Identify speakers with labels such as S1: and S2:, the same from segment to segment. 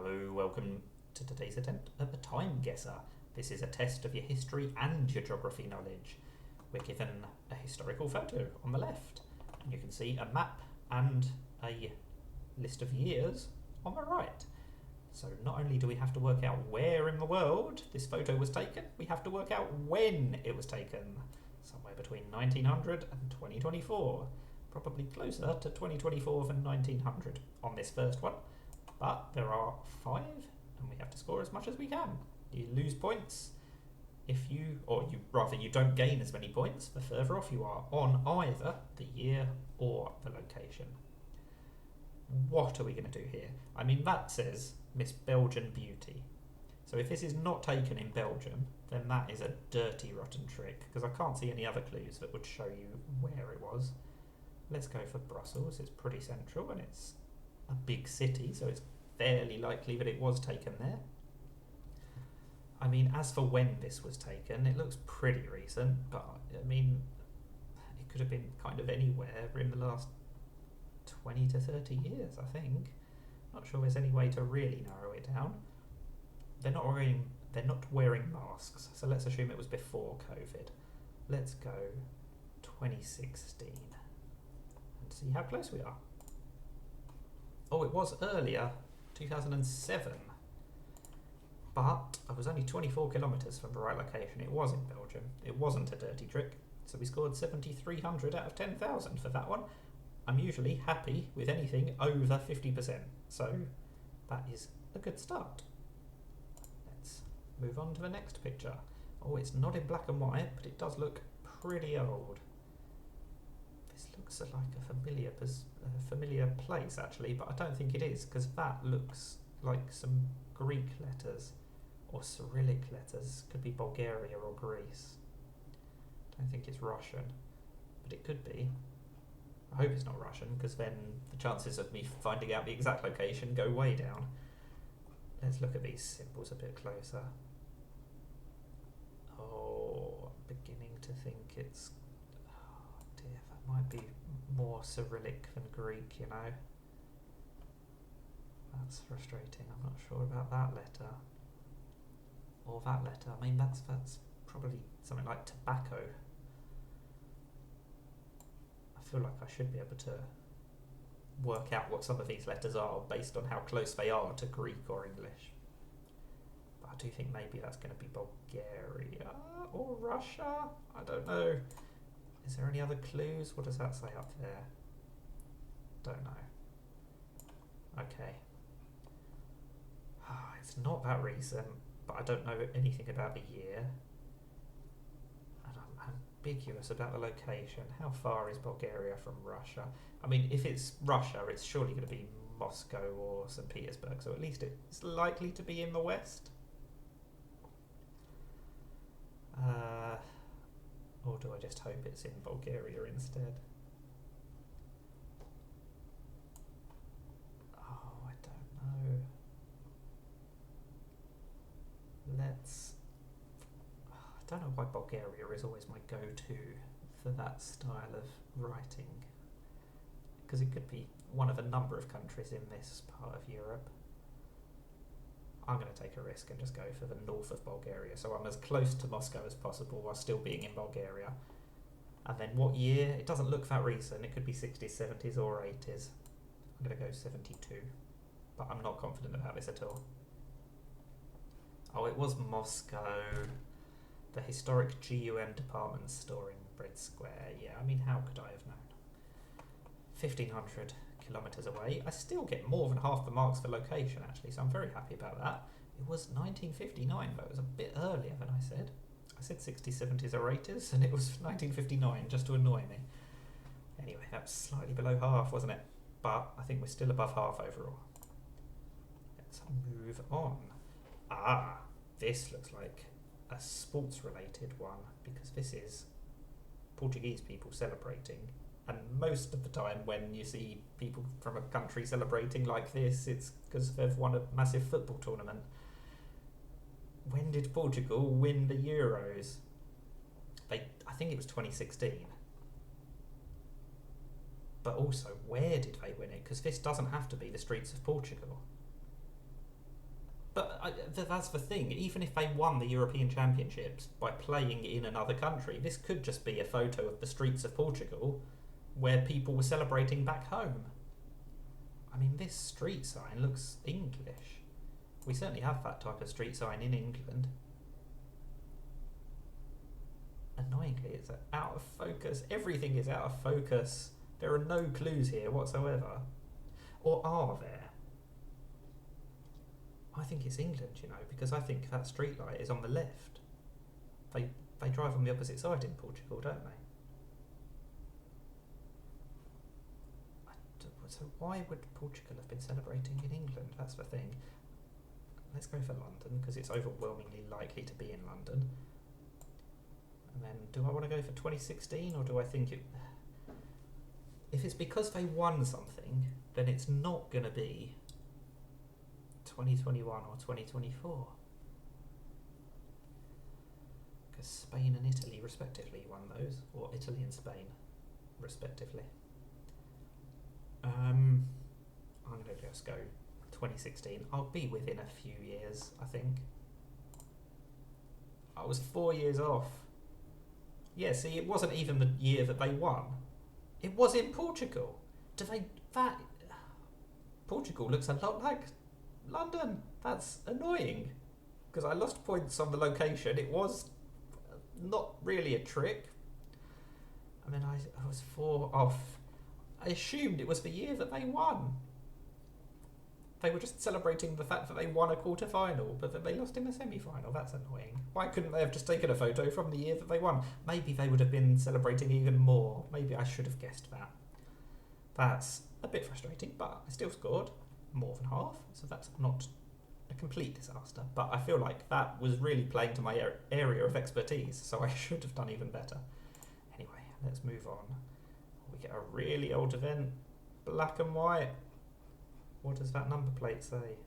S1: Hello, welcome to today's attempt at the Time Guesser. This is a test of your history and your geography knowledge. We're given a historical photo on the left, and you can see a map and a list of years on the right. So not only do we have to work out where in the world this photo was taken, we have to work out when it was taken. Somewhere between 1900 and 2024. Probably closer to 2024 than 1900 on this first one. But there are 5, and we have to score as much as we can. You lose points if you, or you rather, you don't gain as many points the further off you are on either the year or the location. What are we going to do here? I mean, that says Miss Belgian Beauty. So if this is not taken in Belgium, then that is a dirty, rotten trick, because I can't see any other clues that would show you where it was. Let's go for Brussels. It's pretty central, and it's a big city, so it's fairly likely that it was taken there. I mean, as for when this was taken, it looks pretty recent, but I mean, it could have been kind of anywhere in the last 20 to 30 years, I think. Not sure there's any way to really narrow it down. They're not wearing masks, so let's assume it was before COVID. Let's go 2016 and see how close we are. Oh, it was earlier, 2007. But I was only 24 kilometres from the right location. It was in Belgium. It wasn't a dirty trick. So we scored 7,300 out of 10,000 for that one. I'm usually happy with anything over 50%. So that is a good start. Let's move on to the next picture. Oh, it's not in black and white, but it does look pretty old. This looks like a familiar place, actually, but I don't think it is, because that looks like some Greek letters or Cyrillic letters. Could be Bulgaria or Greece. Don't think it's Russian, but it could be. I hope it's not Russian, because then the chances of me finding out the exact location go way down. Let's look at these symbols a bit closer. Oh, I'm beginning to think it's... Oh dear, that might be more Cyrillic than Greek, you know. That's frustrating. I'm not sure about that letter. Or that letter. I mean, that's probably something like tobacco. I feel like I should be able to work out what some of these letters are based on how close they are to Greek or English. But I do think maybe that's going to be Bulgaria or Russia. I don't know. Is there any other clues? What does that say up there? Don't know. Okay. It's not that recent, but I don't know anything about the year. And I'm ambiguous about the location. How far is Bulgaria from Russia? I mean, if it's Russia, it's surely going to be Moscow or St. Petersburg, so at least it's likely to be in the west. Or do I just hope it's in Bulgaria instead? Oh, I don't know. I don't know why Bulgaria is always my go-to for that style of writing, because it could be one of a number of countries in this part of Europe. I'm going to take a risk and just go for the north of Bulgaria, so I'm as close to Moscow as possible while still being in Bulgaria. And then what year? It doesn't look that recent. It could be 60s, 70s or 80s. I'm going to go 72, but I'm not confident about this at all. Oh, it was Moscow. The historic GUM department store in Red Square. Yeah, I mean, how could I have known? 1,500 kilometres away. I still get more than half the marks for location, actually, so I'm very happy about that. It was 1959, though. It was a bit earlier than I said. I said 60s, 70s or 80s, and it was 1959, just to annoy me. Anyway, that was slightly below half, wasn't it? But I think we're still above half overall. Let's move on. Ah, this looks like a sports-related one, because this is Portuguese people celebrating. And most of the time when you see people from a country celebrating like this, it's because they've won a massive football tournament. When did Portugal win the Euros? I think it was 2016. But also, where did they win it? Because this doesn't have to be the streets of Portugal. But that's the thing. Even if they won the European Championships by playing in another country, this could just be a photo of the streets of Portugal where people were celebrating back home. I mean, this street sign looks English. We certainly have that type of street sign in England. Annoyingly, it's out of focus. Everything is out of focus. There are no clues here whatsoever. Or are there? I think it's England, you know, because I think that street light is on the left. They drive on the opposite side in Portugal, don't they? So why would Portugal have been celebrating in England? That's the thing. Let's go for London, because it's overwhelmingly likely to be in London. And then, do I want to go for 2016, or do I think it... If it's because they won something, then it's not going to be 2021 or 2024. Because Spain and Italy respectively won those, or Italy and Spain respectively. I'm going to just go 2016. I'll be within a few years, I think. I was 4 years off. Yeah, see, it wasn't even the year that they won. It was in Portugal. Portugal looks a lot like London. That's annoying. Because I lost points on the location. It was not really a trick. And then I was 4 off. I assumed it was the year that they won. They were just celebrating the fact that they won a quarter-final, but that they lost in the semi-final. That's annoying. Why couldn't they have just taken a photo from the year that they won? Maybe they would have been celebrating even more. Maybe I should have guessed that. That's a bit frustrating, but I still scored more than half, so that's not a complete disaster. But I feel like that was really playing to my area of expertise, so I should have done even better. Anyway, let's move on. We get a really old event, black and white. What does that number plate say?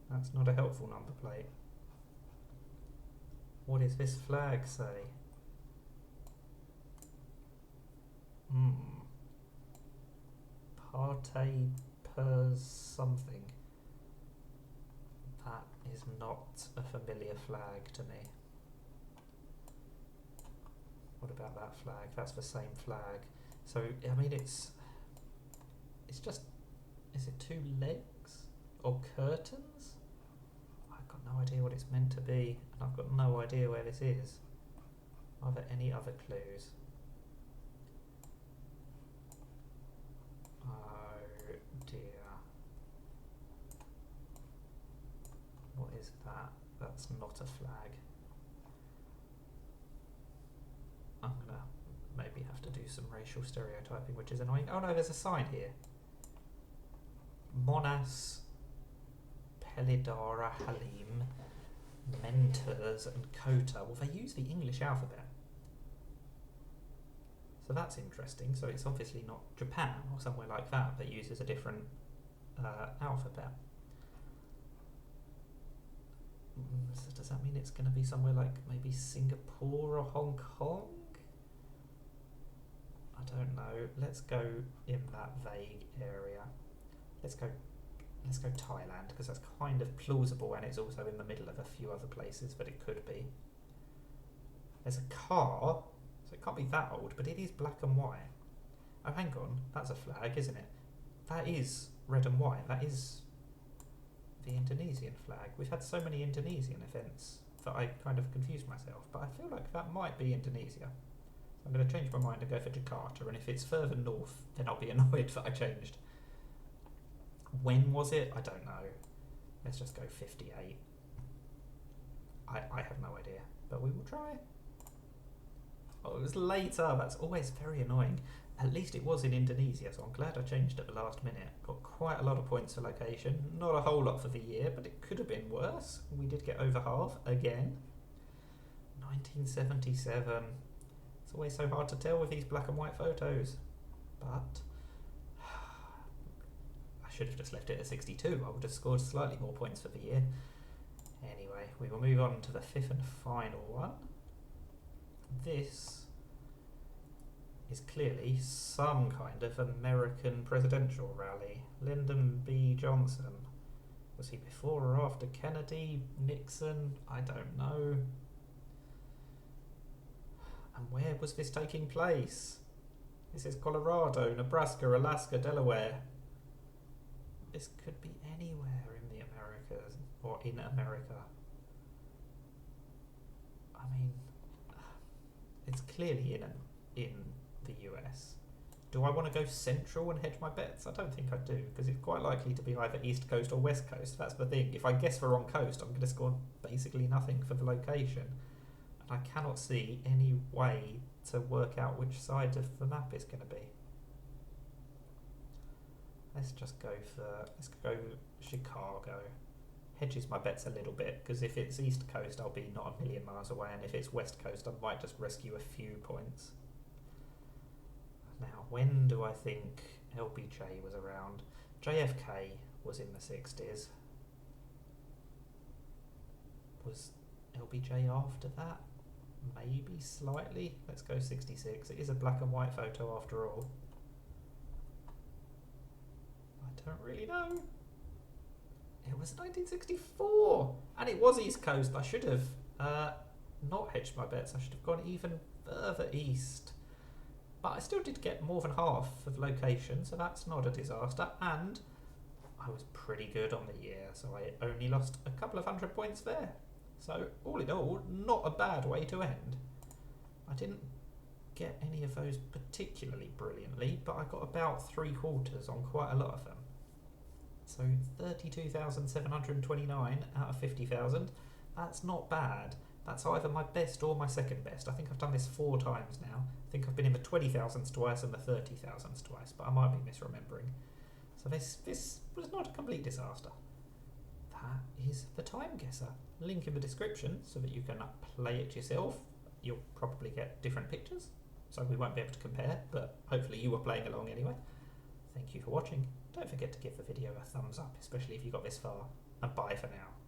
S1: That's not a helpful number plate. What does this flag say? Parte per something. That is not a familiar flag to me. What about that flag? That's the same flag. So, I mean, it's just... Is it 2 legs? Or curtains? I've got no idea what it's meant to be, and I've got no idea where this is. Are there any other clues? Oh dear. What is that? That's not a flag. I'm gonna maybe have to do some racial stereotyping, which is annoying. Oh no, there's a sign here. Monas, Pelidara, Halim, Mentors and Kota. Well, they use the English alphabet. So that's interesting. So it's obviously not Japan or somewhere like that that uses a different alphabet. So does that mean it's going to be somewhere like maybe Singapore or Hong Kong? I don't know. Let's go in that vague area. Let's go Thailand, because that's kind of plausible, and it's also in the middle of a few other places that it could be. There's a car, so it can't be that old, but it is black and white. Oh, hang on, that's a flag, isn't it? That is red and white. That is the Indonesian flag. We've had so many Indonesian events that I kind of confused myself, but I feel like that might be Indonesia. So I'm going to change my mind and go for Jakarta, and if it's further north, then I'll be annoyed that I changed. When was it? I don't know. Let's just go 58. I have no idea, but we will try. Oh, it was later. That's always very annoying. At least it was in Indonesia, so I'm glad I changed at the last minute. Got quite a lot of points for location. Not a whole lot for the year, but it could have been worse. We did get over half again. 1977. It's always so hard to tell with these black and white photos, but should have just left it at 62. I would have scored slightly more points for the year. Anyway, we will move on to the 5th and final one. This is clearly some kind of American presidential rally. Lyndon B. Johnson. Was he before or after Kennedy, Nixon? I don't know. And where was this taking place? This is Colorado, Nebraska, Alaska, Delaware. This could be anywhere in the Americas, or in America. I mean, it's clearly in the US. Do I want to go central and hedge my bets? I don't think I do, because it's quite likely to be either East Coast or West Coast. That's the thing. If I guess the wrong coast, I'm going to score basically nothing for the location. And I cannot see any way to work out which side of the map is going to be. Let's go Chicago. Hedges my bets a little bit, because if it's East Coast, I'll be not a million miles away, and if it's West Coast, I might just rescue a few points. Now, when do I think LBJ was around? JFK was in the 60s. Was LBJ after that? Maybe slightly. Let's go 66. It is a black and white photo after all. I don't really know. It was 1964, and it was East Coast. I should have not hedged my bets. I should have gone even further east. But I still did get more than half of the location, so that's not a disaster. And I was pretty good on the year, so I only lost a couple of 100 points there. So all in all, not a bad way to end. I didn't get any of those particularly brilliantly, but I got about 3/4 on quite a lot of them. So 32,729 out of 50,000. That's not bad. That's either my best or my second best. I think I've done this 4 times now. I think I've been in the 20,000s twice and the 30,000s twice, but I might be misremembering. So this was not a complete disaster. That is the TimeGuessr. Link in the description so that you can play it yourself. You'll probably get different pictures, so we won't be able to compare, but hopefully you were playing along anyway. Thank you for watching. Don't forget to give the video a thumbs up, especially if you got this far, and bye for now.